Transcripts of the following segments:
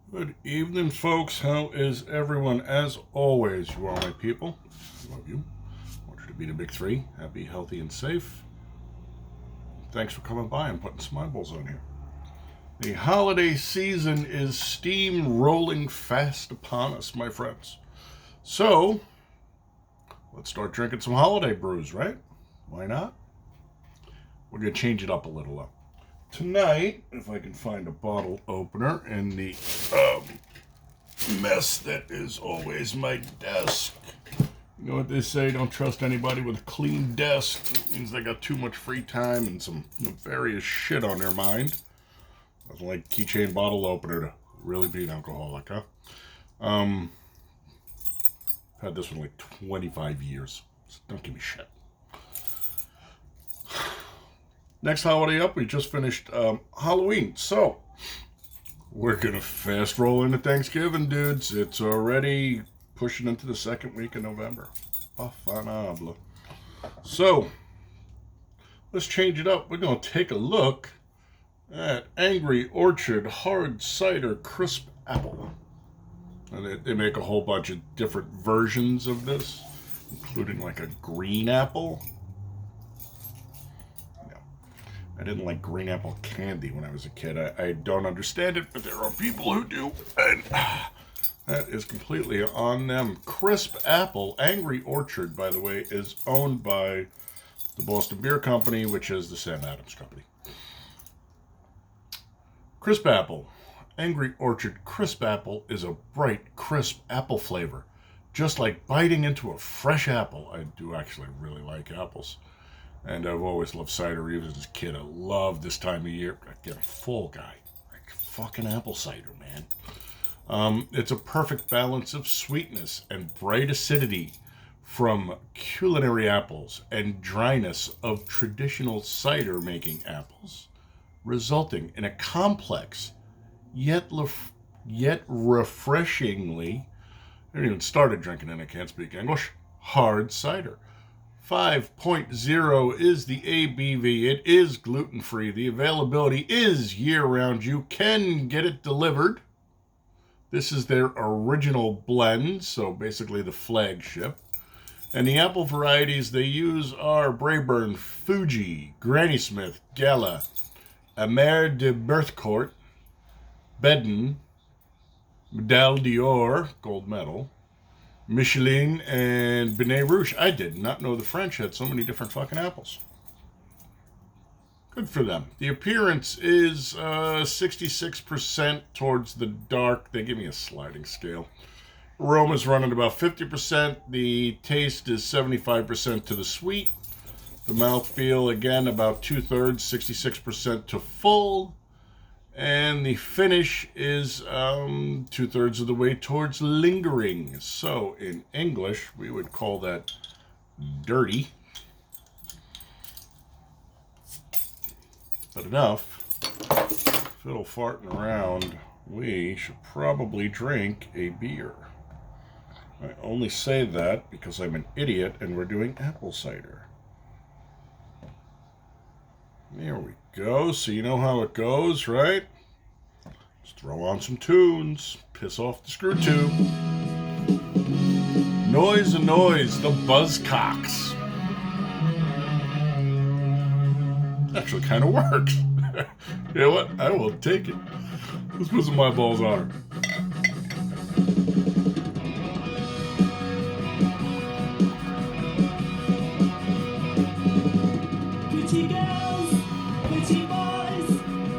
Good evening, folks. How is everyone? As always, you are my people. I love you. I want you to be the big three. Happy, healthy, and safe. Thanks for coming by and putting some eyeballs on here. The holiday season is steamrolling fast upon us, my friends. So, let's start drinking some holiday brews, right? Why not? We're going to change it up a little, though. Tonight, if I can find a bottle opener in the mess that is always my desk. You know what they say, don't trust anybody with a clean desk. It means they got too much free time and some nefarious shit on their mind. Nothing like keychain bottle opener to really be an alcoholic, huh? Had this one like 25 years. So don't give me shit. Next holiday up, we just finished Halloween. So, we're going to fast roll into Thanksgiving, dudes. It's already pushing into the second week of November. Afanable. So, let's change it up. We're going to take a look at Angry Orchard hard-cider crisp apple. And they make a whole bunch of different versions of this, including like a green apple. I didn't like green apple candy when I was a kid. I don't understand it, but there are people who do. And that is completely on them. Crisp Apple, Angry Orchard, by the way, is owned by the Boston Beer Company, which is the Sam Adams Company. Crisp Apple, Angry Orchard Crisp Apple is a bright, crisp apple flavor. Just like biting into a fresh apple. I do actually really like apples. And I've always loved cider, even as a kid. I love this time of year. I get a full guy. Like fucking apple cider, man. It's a perfect balance of sweetness and bright acidity from culinary apples and dryness of traditional cider making apples, resulting in a complex yet refreshingly, I haven't even started drinking and I can't speak English, hard cider. 5.0 is the ABV. It is gluten-free. The availability is year-round. You can get it delivered. This is their original blend, so basically the flagship. And the apple varieties they use are Braeburn, Fuji, Granny Smith, Gala, Amer de Berthourt, Bedden, Medal d'Or, gold medal, Michelin, and Benet Rouge. I did not know the French had so many different fucking apples. Good for them. The appearance is 66% towards the dark. They give me a sliding scale. Aroma's running about 50%. The taste is 75% to the sweet. The mouthfeel, again, about 2/3, 66% to full. And the finish is 2/3 of the way towards lingering. So in English, we would call that dirty. But enough fiddle farting around. We should probably drink a beer. I only say that because I'm an idiot and we're doing apple cider. There we go. So you know how it goes, right? Just throw on some tunes. Piss off the screw tube. Noise and noise, the buzzcocks. Actually kind of works. You know what? I will take it. Let's put some my balls on her. Pretty girls, pretty boys,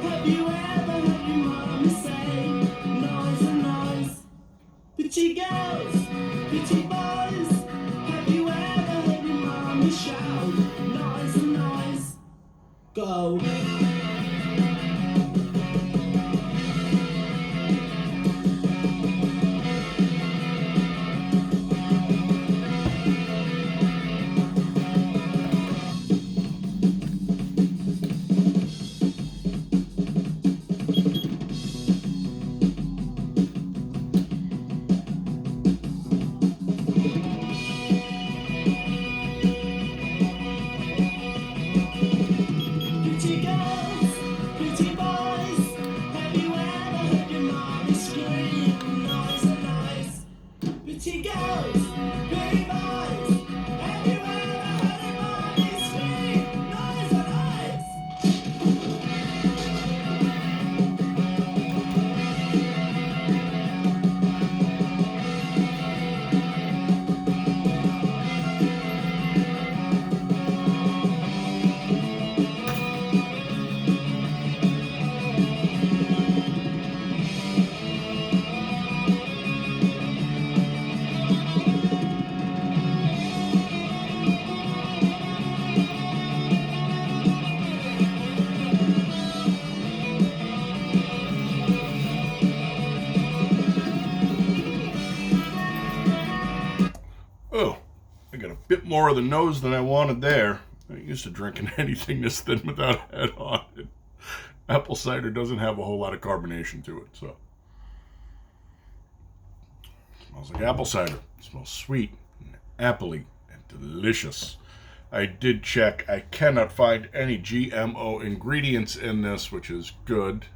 have you ever heard your mama say, noise and noise? Pretty girls, pretty boys, have you ever heard your mama shout, noise and noise? Go. Pretty girls. more of the nose than I wanted there. I'm used to drinking anything this thin without a head on it. Apple cider doesn't have a whole lot of carbonation to it, so. It smells like apple cider. It smells sweet and appley and delicious. I did check. I cannot find any GMO ingredients in this, which is good.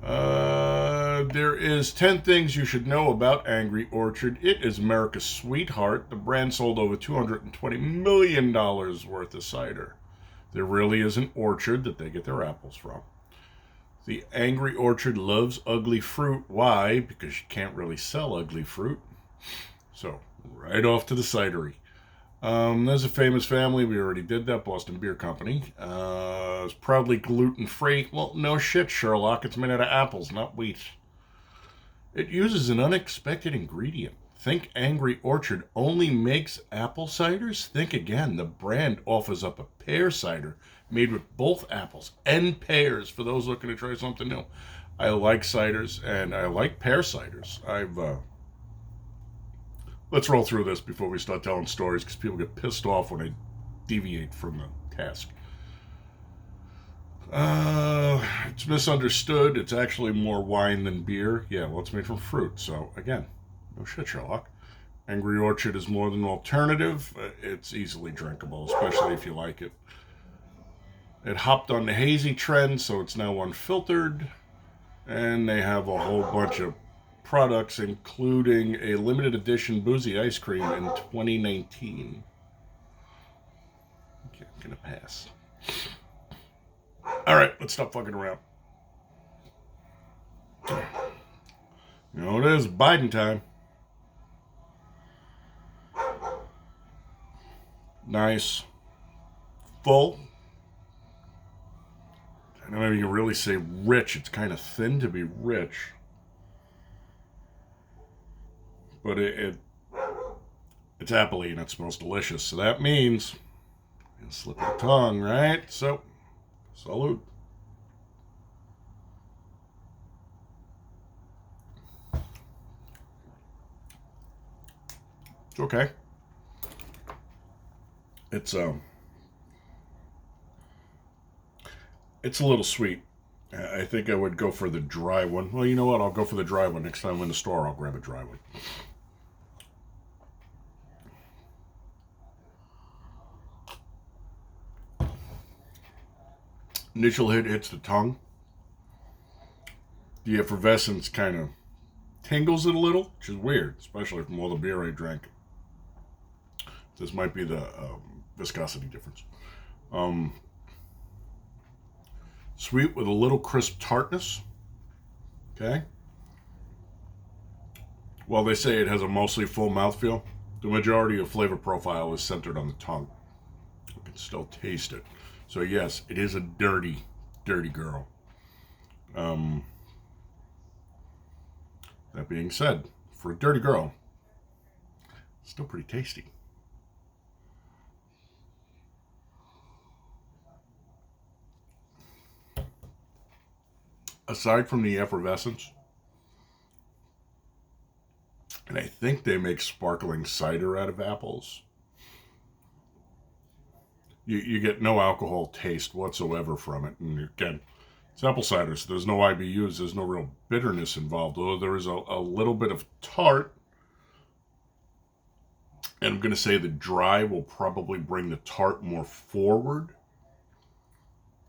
There is 10 things you should know about Angry Orchard. It is America's sweetheart. The brand sold over $220 million worth of cider. There really is an orchard that they get their apples from. The Angry Orchard loves ugly fruit. Why? Because you can't really sell ugly fruit. So, right off to the cidery. There's a famous family. We already did that. Boston Beer Company. It's proudly gluten-free. Well, no shit, Sherlock. It's made out of apples, not wheat. It uses an unexpected ingredient. Think Angry Orchard only makes apple ciders? Think again. The brand offers up a pear cider made with both apples and pears for those looking to try something new. I like ciders, and I like pear ciders. Let's roll through this before we start telling stories, because people get pissed off when I deviate from the task. It's misunderstood. It's actually more wine than beer. Yeah, well, it's made from fruit. So, again, no shit, Sherlock. Angry Orchard is more than an alternative. It's easily drinkable, especially if you like it. It hopped on the hazy trend, so it's now unfiltered. And they have a whole bunch of products, including a limited edition boozy ice cream in 2019. Okay, I'm gonna pass. All right, let's stop fucking around. You know it is Biden time. Nice, full. I don't know if you can really say rich. It's kind of thin to be rich. But it's appley and it smells delicious. So that means you slip your tongue, right? So, salute. It's okay. It's a little sweet. I think I would go for the dry one. Well, you know what? I'll go for the dry one. Next time I'm in the store, I'll grab a dry one. Initial hit hits the tongue. The effervescence kind of tingles it a little, which is weird, especially from all the beer I drank. This might be the viscosity difference. Sweet with a little crisp tartness. Okay. While they say it has a mostly full mouthfeel, the majority of flavor profile is centered on the tongue. You can still taste it. So yes, it is a dirty, dirty girl. That being said, for a dirty girl, it's still pretty tasty. Aside from the effervescence, and I think they make sparkling cider out of apples, you get no alcohol taste whatsoever from it. And again, it's apple cider, so there's no IBUs, there's no real bitterness involved, although there is a little bit of tart. And I'm going to say the dry will probably bring the tart more forward.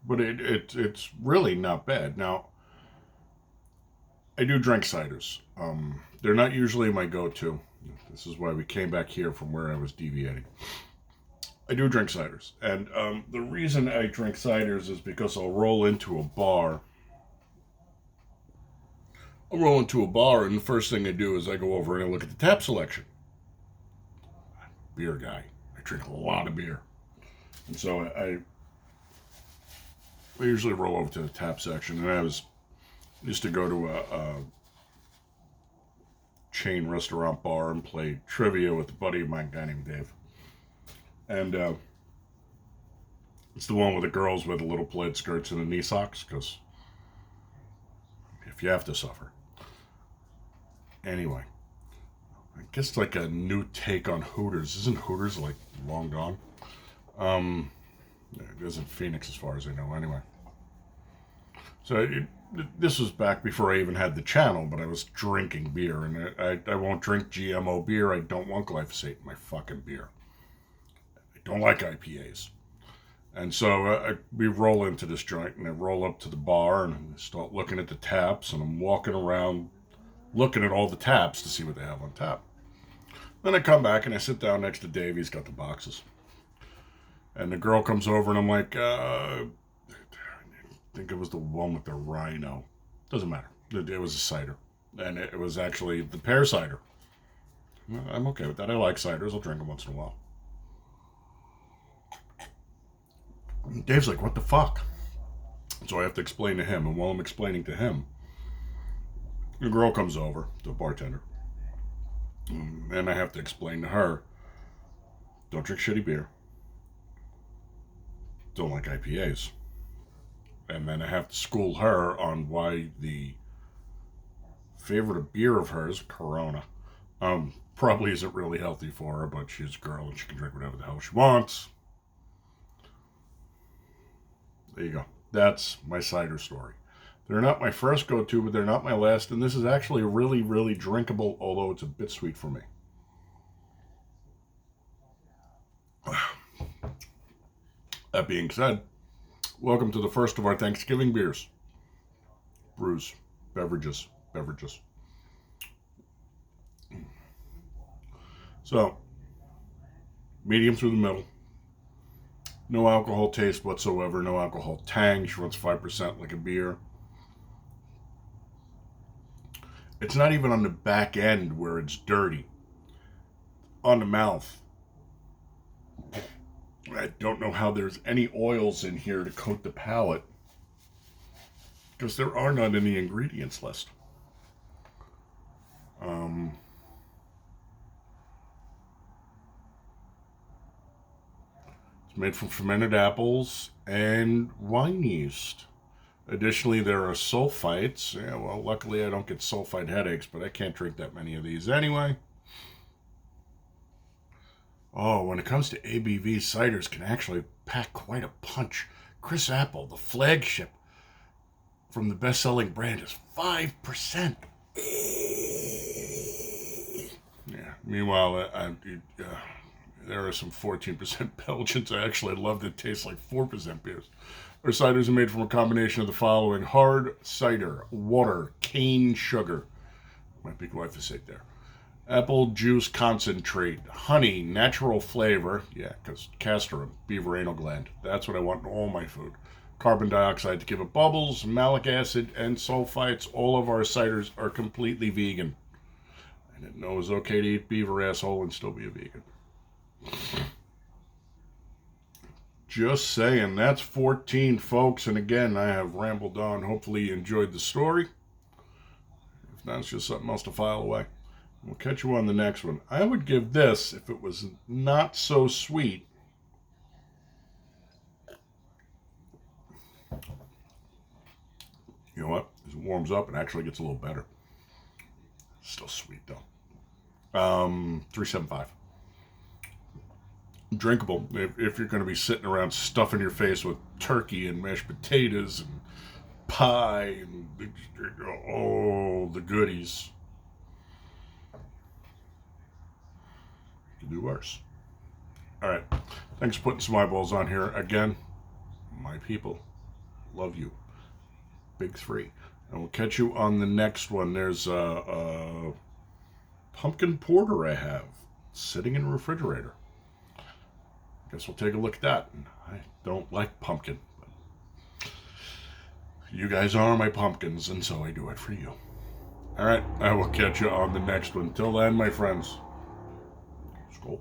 But it's really not bad. Now, I do drink ciders. They're not usually my go-to. This is why we came back here from where I was deviating. I do drink ciders. And the reason I drink ciders is because I'll roll into a bar. And the first thing I do is I go over and I look at the tap selection. Beer guy. I drink a lot of beer. And so I usually roll over to the tap section. And I used to go to a chain restaurant bar and play trivia with a buddy of mine, a guy named Dave. And it's the one with the girls with the little plaid skirts and the knee socks, because if you have to suffer. Anyway, I guess it's like a new take on Hooters. Isn't Hooters like long gone? It isn't Phoenix as far as I know anyway. So this was back before I even had the channel, but I was drinking beer, and I won't drink GMO beer. I don't want glyphosate in my fucking beer. I don't like IPAs. And so we roll into this joint, and I roll up to the bar, and I start looking at the taps, and I'm walking around looking at all the taps to see what they have on tap. Then I come back, and I sit down next to Dave. He's got the boxes. And the girl comes over, and I'm like, I think it was the one with the rhino. Doesn't matter. It was a cider. And it was actually the pear cider. I'm okay with that. I like ciders. I'll drink them once in a while. And Dave's like, what the fuck? So I have to explain to him. And while I'm explaining to him, the girl comes over, the bartender. And I have to explain to her, don't drink shitty beer. Don't like IPAs. And then I have to school her on why the favorite beer of hers, Corona, probably isn't really healthy for her, but she's a girl and she can drink whatever the hell she wants. There you go. That's my cider story. They're not my first go-to, but they're not my last, and this is actually really, really drinkable, although it's a bit sweet for me. That being said, welcome to the first of our Thanksgiving beers. Brews, beverages. So, medium through the middle. No alcohol taste whatsoever, no alcohol tang. She runs 5% like a beer. It's not even on the back end where it's dirty. On the mouth. I don't know how there's any oils in here to coat the palate, because there are none in the ingredients list. It's made from fermented apples and wine yeast. Additionally, there are sulfites. Yeah, well, luckily I don't get sulfite headaches, but I can't drink that many of these anyway. Oh, when it comes to ABV, ciders can actually pack quite a punch. Chris Apple, the flagship from the best-selling brand, is 5%. Yeah. Meanwhile, there are some 14% Belgians I actually love that taste like 4% beers. Our ciders are made from a combination of the following: hard cider, water, cane sugar. Might be glyphosate there. Apple juice concentrate, honey, natural flavor. Yeah, because castor, beaver anal gland. That's what I want in all my food. Carbon dioxide to give it bubbles, malic acid, and sulfites. All of our ciders are completely vegan. I didn't know it was okay to eat beaver asshole and still be a vegan. Just saying, that's 14, folks. And again, I have rambled on. Hopefully you enjoyed the story. If not, it's just something else to file away. We'll catch you on the next one. I would give this, if it was not so sweet, you know what? As it warms up, it actually gets a little better. Still sweet, though. 3.75. Drinkable. If you're going to be sitting around stuffing your face with turkey and mashed potatoes and pie and all the goodies. You can do worse. All right. Thanks for putting some eyeballs on here. Again, my people, love you. Big 3. And we'll catch you on the next one. There's a pumpkin porter I have sitting in a refrigerator. Guess we'll take a look at that. I don't like pumpkin, but you guys are my pumpkins, and so I do it for you. All right, I will catch you on the next one. Till then, my friends, Skal.